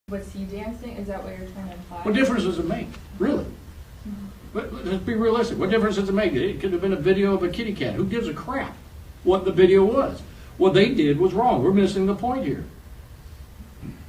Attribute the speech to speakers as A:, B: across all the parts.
A: Was he dancing? Is that what you're trying to imply?
B: What difference does it make, really? Let's be realistic. What difference does it make? It could have been a video of a kitty cat. Who gives a crap what the video was? What they did was wrong. We're missing the point here.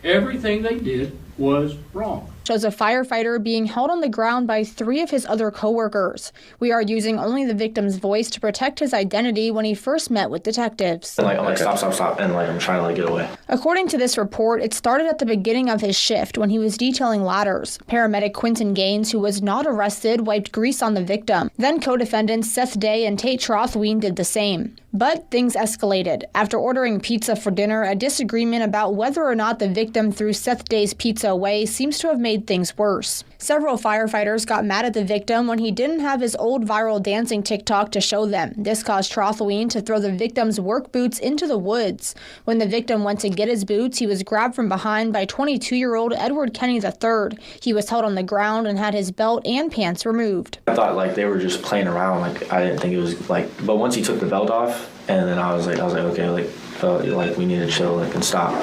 B: Everything they did was wrong.
C: Shows a firefighter being held on the ground by 3 of his other coworkers. We are using only the victim's voice to protect his identity when he first met with detectives.
D: And I'm like, stop, and I'm trying to get away.
C: According to this report, it started at the beginning of his shift when he was detailing ladders. Paramedic Quentin Gaines, who was not arrested, wiped grease on the victim. Then co-defendants Seth Day and Tate Trothween did the same. But things escalated. After ordering pizza for dinner, a disagreement about whether or not the victim threw Seth Day's pizza away seems to have made things worse. Several firefighters got mad at the victim when he didn't have his old viral dancing TikTok to show them. This caused Trothween to throw the victim's work boots into the woods. When the victim went to get his boots, he was grabbed from behind by 22-year-old Edward Kenny III. He was held on the ground and had his belt and pants removed.
D: I thought they were just playing around. I didn't think it was but once he took the belt off, and then I was like, okay, we need to chill, and stop.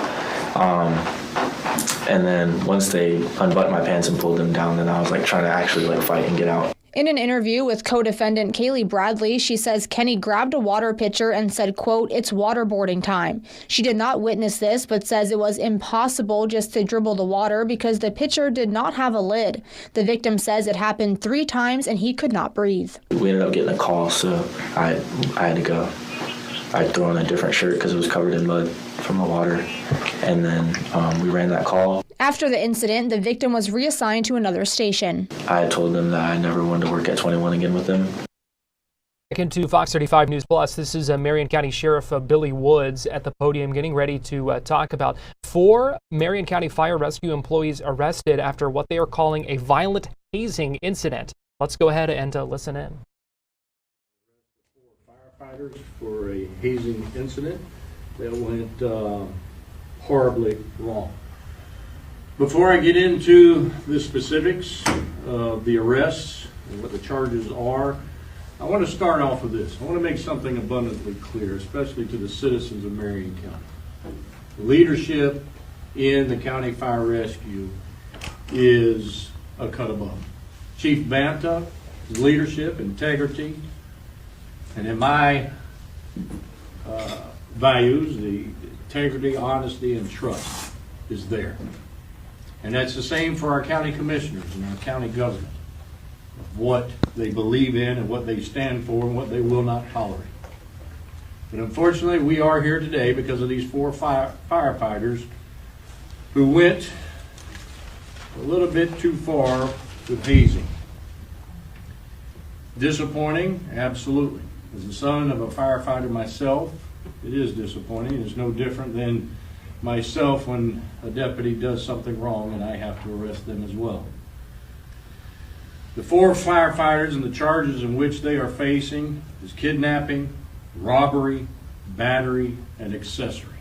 D: And then once they unbuttoned my pants and pulled them down, then I was trying to actually fight and get out.
C: In an interview with co-defendant Kaylee Bradley, she says Kenny grabbed a water pitcher and said, quote, "It's waterboarding time." She did not witness this, but says it was impossible just to dribble the water because the pitcher did not have a lid. The victim says it happened 3 times and he could not breathe.
D: We ended up getting a call, so I had to go. I threw on a different shirt because it was covered in mud from the water, and then we ran that call.
C: After the incident, the victim was reassigned to another station.
D: I told them that I never wanted to work at 21 again with them.
E: Back into Fox 35 News Plus, this is Marion County Sheriff Billy Woods at the podium getting ready to talk about 4 Marion County Fire Rescue employees arrested after what they are calling a violent hazing incident. Let's go ahead and listen in.
B: Firefighters for a hazing incident that went horribly wrong. Before I get into the specifics of the arrests and what the charges are, I want to start off with this. I want to make something abundantly clear, especially to the citizens of Marion County. The leadership in the County Fire Rescue is a cut above. Chief Banta, his leadership, integrity, and in my values, the integrity, honesty, and trust is there. And that's the same for our county commissioners and our county government, of what they believe in and what they stand for and what they will not tolerate. But unfortunately, we are here today because of these 4 firefighters who went a little bit too far with hazing. Disappointing, absolutely. As the son of a firefighter myself, it is disappointing. It's no different than myself when a deputy does something wrong and I have to arrest them as well. The 4 firefighters and the charges in which they are facing is kidnapping, robbery, battery, and accessory.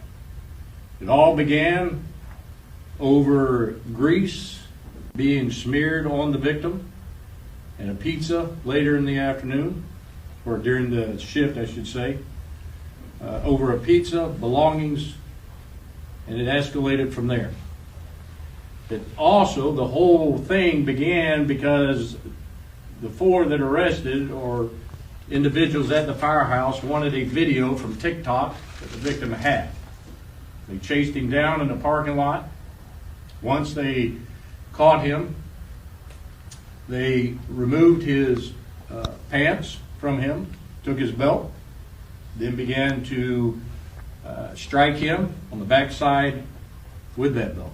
B: It all began over grease being smeared on the victim and a pizza later in the afternoon, or during the shift, I should say, over a pizza, belongings, and it escalated from there. It also, the whole thing began because the 4 that arrested, or individuals at the firehouse, wanted a video from TikTok that the victim had. They chased him down in the parking lot. Once they caught him, they removed his pants from him, took his belt, then began to strike him on the backside with that belt.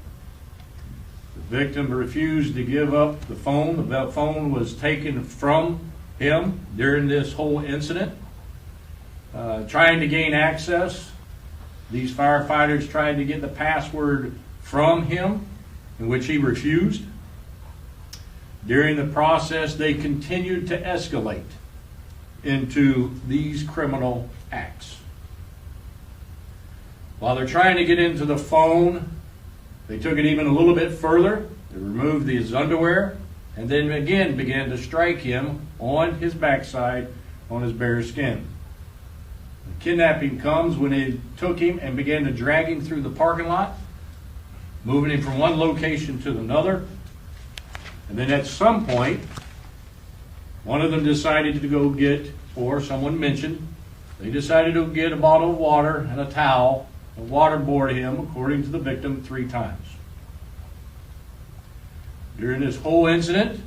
B: The victim refused to give up the phone. The phone was taken from him during this whole incident. Trying to gain access, these firefighters tried to get the password from him, in which he refused. During the process, they continued to escalate into these criminal acts. While they're trying to get into the phone, they took it even a little bit further. They removed his underwear and then again began to strike him on his backside, on his bare skin. The kidnapping comes when they took him and began to drag him through the parking lot. moving him from one location to another. And then at some point, one of them decided to go get, or someone mentioned, they decided to get a bottle of water and a towel and waterboard him, according to the victim, 3 times. During this whole incident,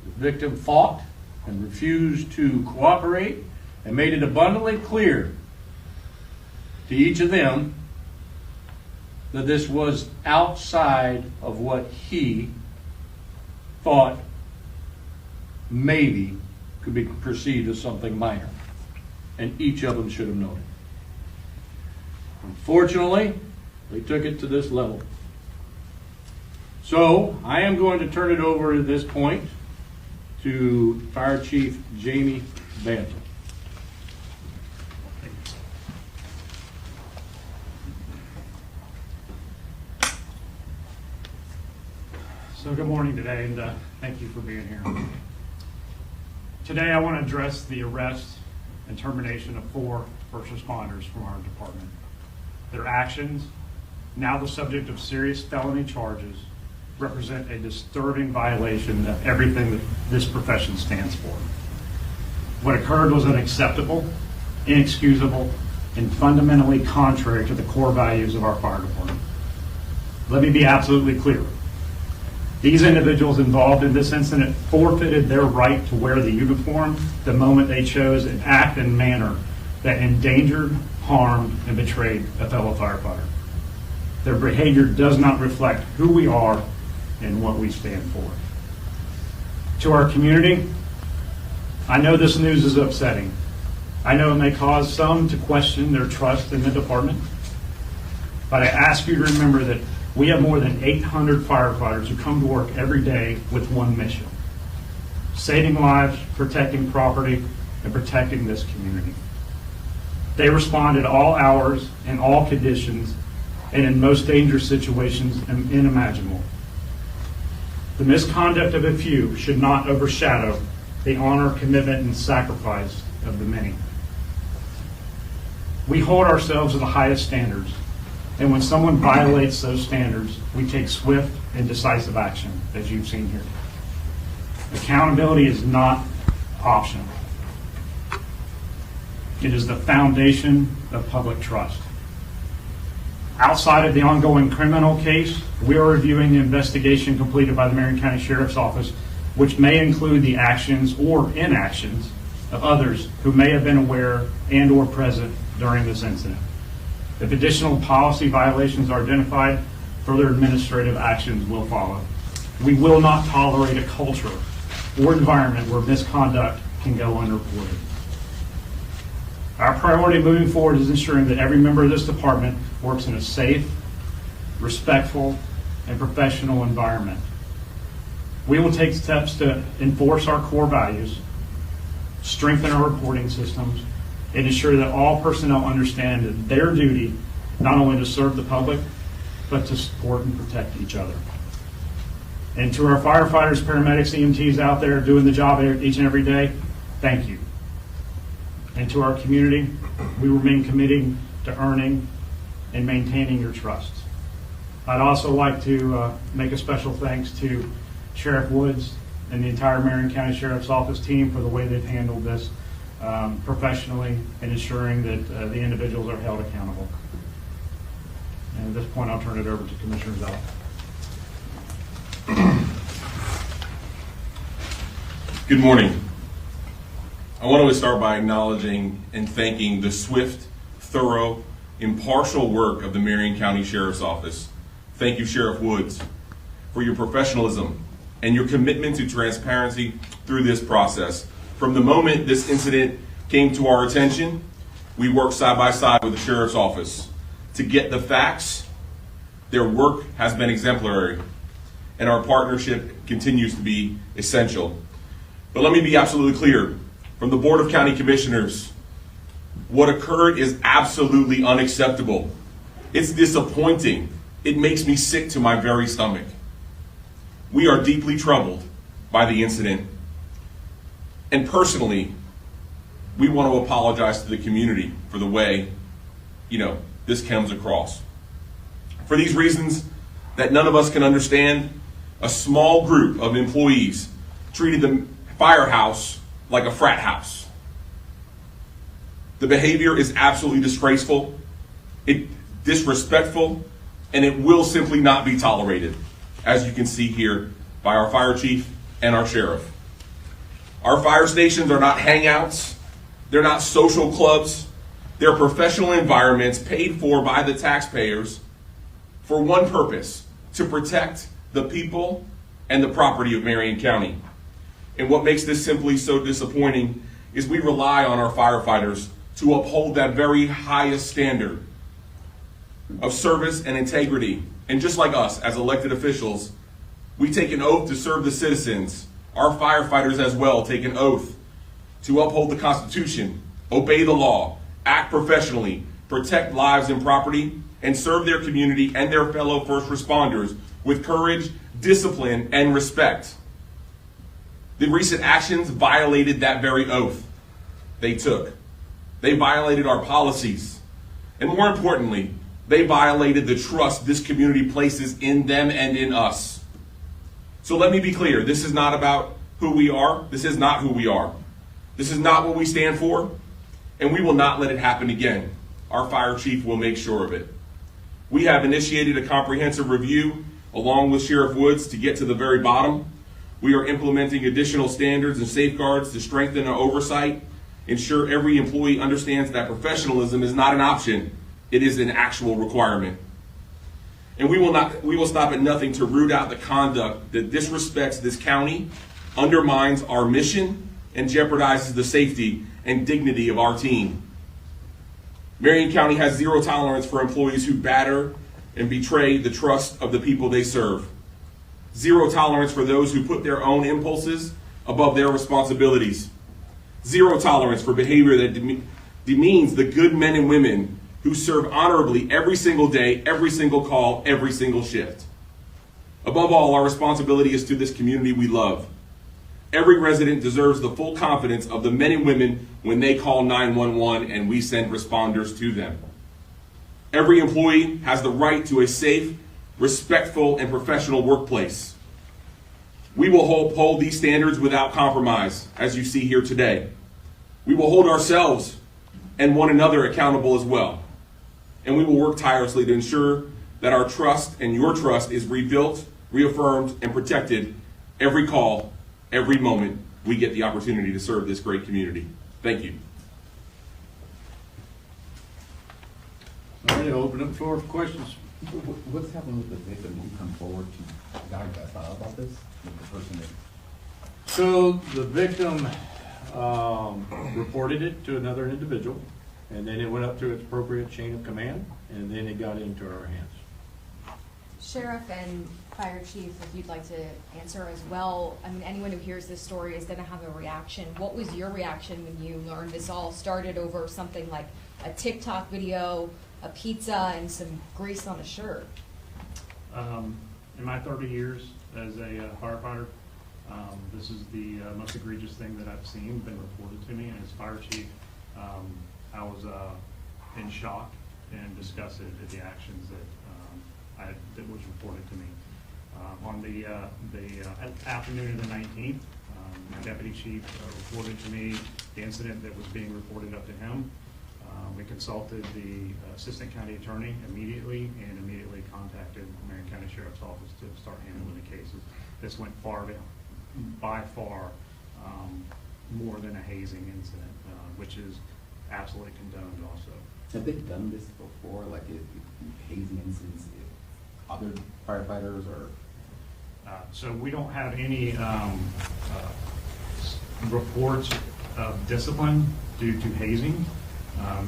B: the victim fought and refused to cooperate and made it abundantly clear to each of them that this was outside of what he thought maybe could be perceived as something minor. And each of them should have known it. Unfortunately, they took it to this level. So I am going to turn it over at this point to Fire Chief Jamie Bantle.
F: So good morning today, and thank you for being here. Today I want to address the arrest and termination of 4 first responders from our department. Their actions, now the subject of serious felony charges, represent a disturbing violation of everything that this profession stands for. What occurred was unacceptable, inexcusable, and fundamentally contrary to the core values of our fire department. Let me be absolutely clear. These individuals involved in this incident forfeited their right to wear the uniform the moment they chose an act and manner that endangered, harmed, and betrayed a fellow firefighter. Their behavior does not reflect who we are and what we stand for. To our community, I know this news is upsetting. I know it may cause some to question their trust in the department, but I ask you to remember that we have more than 800 firefighters who come to work every day with one mission: saving lives, protecting property, and protecting this community. They respond at all hours, in all conditions, and in most dangerous situations unimaginable. The misconduct of a few should not overshadow the honor, commitment, and sacrifice of the many. We hold ourselves to the highest standards, and when someone violates those standards, we take swift and decisive action, as you've seen here. Accountability is not optional. It is the foundation of public trust. Outside of the ongoing criminal case, we are reviewing the investigation completed by the Marion County Sheriff's Office, which may include the actions or inactions of others who may have been aware and or present during this incident. If additional policy violations are identified, further administrative actions will follow. We will not tolerate a culture or environment where misconduct can go unreported. Our priority moving forward is ensuring that every member of this department works in a safe, respectful, and professional environment. We will take steps to enforce our core values, strengthen our reporting systems, and ensure that all personnel understand that their duty not only to serve the public, but to support and protect each other. And to our firefighters, paramedics, EMTs out there doing the job each and every day, thank you. And to our community, we remain committed to earning and maintaining your trust. I'd also like to make a special thanks to Sheriff Woods and the entire Marion County Sheriff's Office team for the way they've handled this professionally and ensuring that the individuals are held accountable. And at this point, I'll turn it over to Commissioner Zell.
G: Good morning. I want to start by acknowledging and thanking the swift, thorough, impartial work of the Marion County Sheriff's Office. Thank you, Sheriff Woods, for your professionalism and your commitment to transparency through this process. From the moment this incident came to our attention, we worked side by side with the Sheriff's Office to get the facts. Their work has been exemplary, and our partnership continues to be essential. But let me be absolutely clear. From the Board of County Commissioners, what occurred is absolutely unacceptable. It's disappointing. It makes me sick to my very stomach. We are deeply troubled by the incident. And personally, we want to apologize to the community for the way, this comes across. For these reasons, that none of us can understand, a small group of employees treated the firehouse like a frat house. The behavior is absolutely disgraceful, disrespectful, and it will simply not be tolerated, as you can see here by our fire chief and our sheriff. Our fire stations are not hangouts. They're not social clubs. They're professional environments paid for by the taxpayers for one purpose: to protect the people and the property of Marion County. And what makes this simply so disappointing is we rely on our firefighters to uphold that very highest standard of service and integrity. And just like us as elected officials, we take an oath to serve the citizens. Our firefighters as well take an oath to uphold the Constitution, obey the law, act professionally, protect lives and property, and serve their community and their fellow first responders with courage, discipline, and respect. The recent actions violated that very oath they took. They violated our policies. And more importantly, they violated the trust this community places in them and in us. So let me be clear, this is not about who we are. This is not who we are. This is not what we stand for, and we will not let it happen again. Our fire chief will make sure of it. We have initiated a comprehensive review along with Sheriff Woods to get to the very bottom. We are implementing additional standards and safeguards to strengthen our oversight, ensure every employee understands that professionalism is not an option, it is an actual requirement. And we will stop at nothing to root out the conduct that disrespects this county, undermines our mission, and jeopardizes the safety and dignity of our team. Marion County has zero tolerance for employees who batter and betray the trust of the people they serve. Zero tolerance for those who put their own impulses above their responsibilities. Zero tolerance for behavior that demeans the good men and women who serve honorably every single day, every single call, every single shift. Above all, our responsibility is to this community we love. Every resident deserves the full confidence of the men and women when they call 911 and we send responders to them. Every employee has the right to a safe, respectful, and professional workplace. We will uphold these standards without compromise, as you see here today. We will hold ourselves and one another accountable as well. And we will work tirelessly to ensure that our trust and your trust is rebuilt, reaffirmed, and protected every call, every moment we get the opportunity to serve this great community. Thank you.
B: All right, I'll open up the floor for questions.
H: What's happening with the victim? Did you come forward to file about this with the person that?
B: So the victim reported it to another individual, and then it went up to its appropriate chain of command, and then it got into our hands.
I: Sheriff and Fire Chief, if you'd like to answer as well. I mean, anyone who hears this story is going to have a reaction. What was your reaction when you learned this all started over something like a TikTok video, a pizza, and some grease on a shirt?
F: In my 30 years as a firefighter, this is the most egregious thing that I've seen been reported to me. And as fire chief, I was in shock and disgusted at the actions that was reported to me. On the afternoon of the 19th, my deputy chief reported to me the incident that was being reported up to him. We consulted the assistant county attorney immediately and immediately contacted the Marion County Sheriff's Office to start handling the cases. This went by far more than a hazing incident, which is absolutely condoned also.
H: Have they done this before, like hazing incidents, other firefighters or?
F: So we don't have any reports of discipline due to hazing.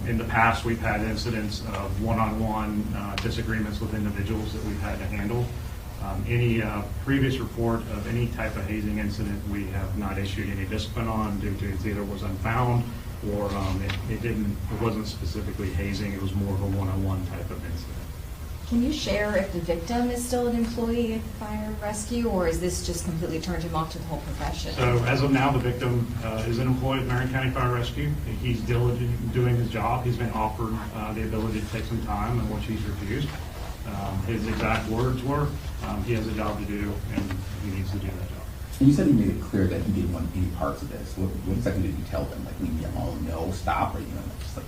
F: In the past, we've had incidents of one-on-one disagreements with individuals that we've had to handle. Any previous report of any type of hazing incident, we have not issued any discipline on due to it either was unfound or it wasn't specifically hazing. It was more of a one-on-one type of incident.
I: Can you share if the victim is still an employee at Fire Rescue, or is this just completely turned him off to the whole profession?
F: So as of now, the victim is an employee at Marion County Fire Rescue. He's diligent in doing his job. He's been offered the ability to take some time, and which he's refused. His exact words were, he has a job to do and he needs to do that job.
H: And you said he made it clear that he didn't want any parts of this. What exactly did you tell them? Like, leave me alone, no, stop, or, you know, just like...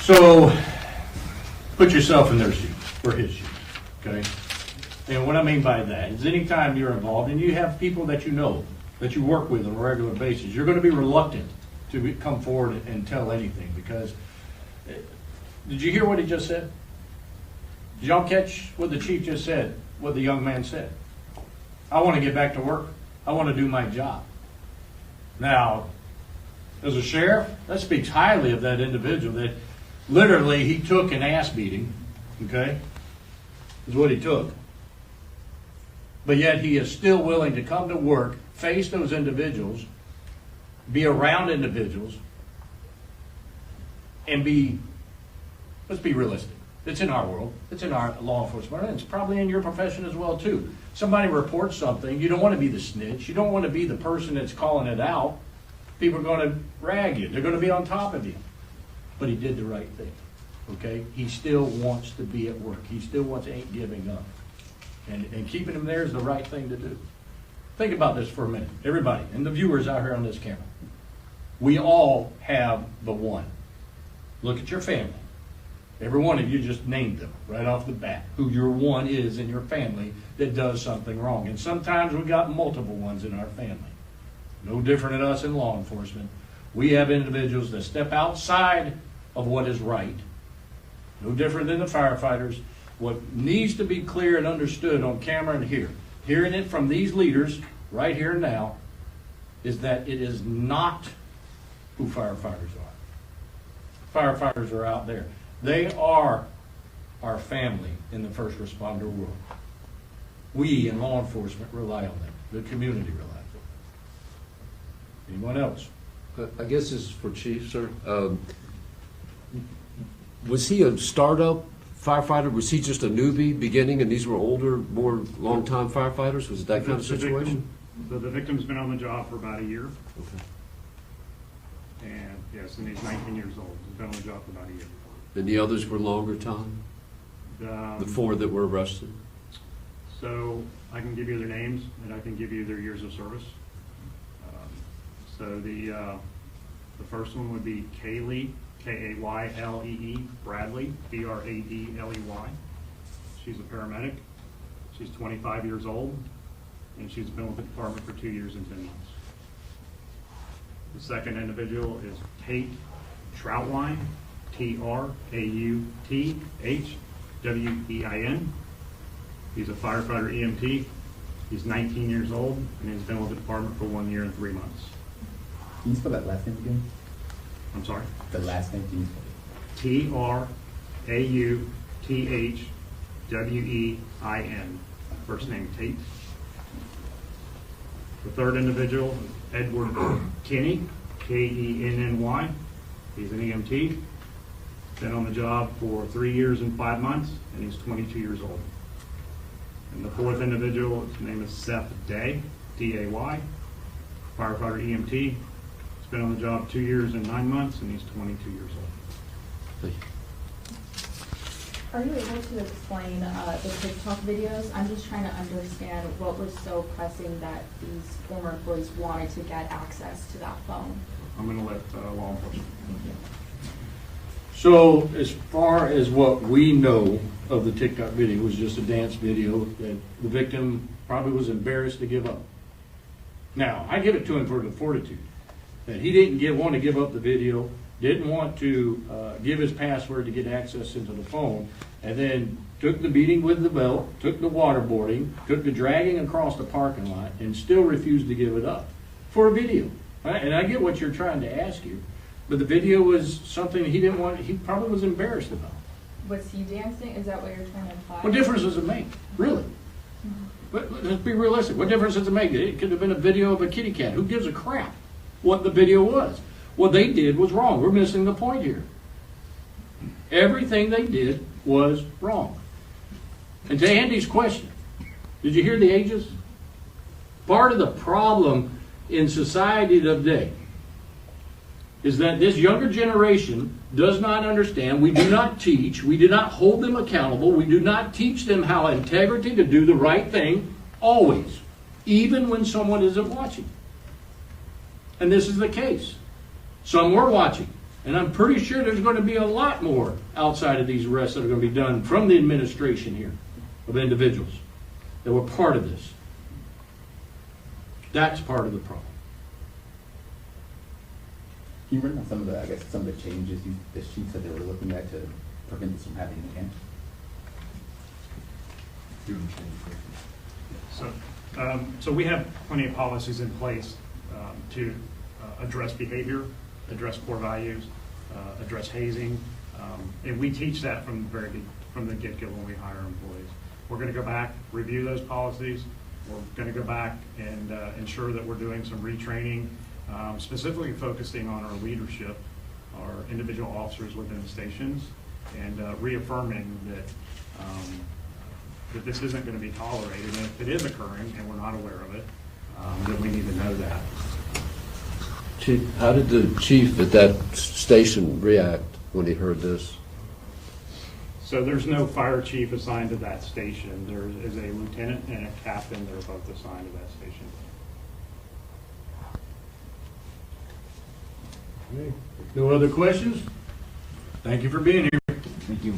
B: So, put yourself in their shoes, or his shoes, okay? And what I mean by that is anytime you're involved and you have people that you know, that you work with on a regular basis, you're going to be reluctant to come forward and tell anything because, did you hear what he just said? Did y'all catch what the chief just said, what the young man said? I want to get back to work. I want to do my job. Now, as a sheriff, that speaks highly of that individual that literally he took an ass beating, okay, is what he took. But yet he is still willing to come to work, face those individuals, be around individuals, and be, let's be realistic. It's in our world. It's in our law enforcement. It's probably in your profession as well, too. Somebody reports something. You don't want to be the snitch. You don't want to be the person that's calling it out. People are going to rag you. They're going to be on top of you. But he did the right thing, okay? He still wants to be at work. He still ain't giving up. And keeping him there is the right thing to do. Think about this for a minute. Everybody, and the viewers out here on this camera. We all have the one. Look at your family. Every one of you just named them right off the bat, who your one is in your family that does something wrong. And sometimes we got multiple ones in our family. No different than us in law enforcement. We have individuals that step outside of what is right. No different than the firefighters. What needs to be clear and understood on camera and here, hearing it from these leaders right here and now, is that it is not who firefighters are. Firefighters are out there. They are our family in the first responder world. We in law enforcement rely on them. The community relies on them. Anyone else?
J: I guess this is for Chief, sir. Was he a startup firefighter? Was he just a newbie beginning and these were older, more long-time firefighters? Was it that kind of situation?
F: The victim's been on the job for about a year.
J: Okay.
F: And yes, and he's 19 years old. He's been on the job for about a year.
J: And the others were longer time? The four that were arrested?
F: So I can give you their names and I can give you their years of service. So the first one would be Kaylee, K-A-Y-L-E-E, Bradley, B-R-A-D-L-E-Y. She's a paramedic. She's 25 years old, and she's been with the department for 2 years and 10 months. The second individual is Tate Troutwine, T-R-A-U-T-H-W-E-I-N. He's a firefighter EMT. He's 19 years old, and he's been with the department for 1 year and 3 months.
H: Can you spell that last name again?
F: I'm sorry?
H: The last name, can you spell it?
F: T-R-A-U-T-H-W-E-I-N. First name Tate. The third individual, Edward Kinney, K-E-N-N-Y. He's an EMT. Been on the job for 3 years and 5 months, and he's 22 years old. And the fourth individual, his name is Seth Day, D-A-Y, firefighter EMT. He's been on the job 2 years and 9 months, and he's 22 years old.
J: Thank you.
A: Are you able to explain the TikTok videos? I'm just trying to understand what was so pressing that these former employees wanted to get access to that phone.
F: I'm going to let law enforcement.
A: Thank you.
B: So as far as what we know of the TikTok video, it was just a dance video that the victim probably was embarrassed to give up. Now, I give it to him for the fortitude that he didn't want to give up the video, didn't want to give his password to get access into the phone, and then took the beating with the belt, took the waterboarding, took the dragging across the parking lot, and still refused to give it up for a video. And I get what you're trying to ask you, but the video was something he didn't want, he probably was embarrassed about.
A: Was he dancing? Is that what you're trying to imply?
B: What difference does it make, really? But let's be realistic. What difference does it make? It could have been a video of a kitty cat. Who gives a crap what the video was? What they did was wrong. We're missing the point here. Everything they did was wrong. And to Andy's question, did you hear the ages? Part of the problem in society today is that this younger generation does not understand. We do not teach. We do not hold them accountable. We do not teach them how integrity to do the right thing always, even when someone isn't watching. And this is the case. Some were watching. And I'm pretty sure there's going to be a lot more outside of these arrests that are going to be done from the administration here of individuals that were part of this. That's part of the problem.
H: Can you run on some of the changes the chief said they were looking at to prevent this from happening again?
F: So we have plenty of policies in place to address behavior, address core values, address hazing, and we teach that from the get-go when we hire employees. We're going to go back, review those policies. We're going to go back and ensure that we're doing some retraining, specifically focusing on our leadership, our individual officers within the stations, and reaffirming that that this isn't going to be tolerated. And if it is occurring and we're not aware of it, then we need to know that.
J: Chief, how did the chief at that station react when he heard this?
F: So there's no fire chief assigned to that station. There is a lieutenant and a captain that are both assigned to that station.
B: No other questions? Thank you for being here.
H: Thank you.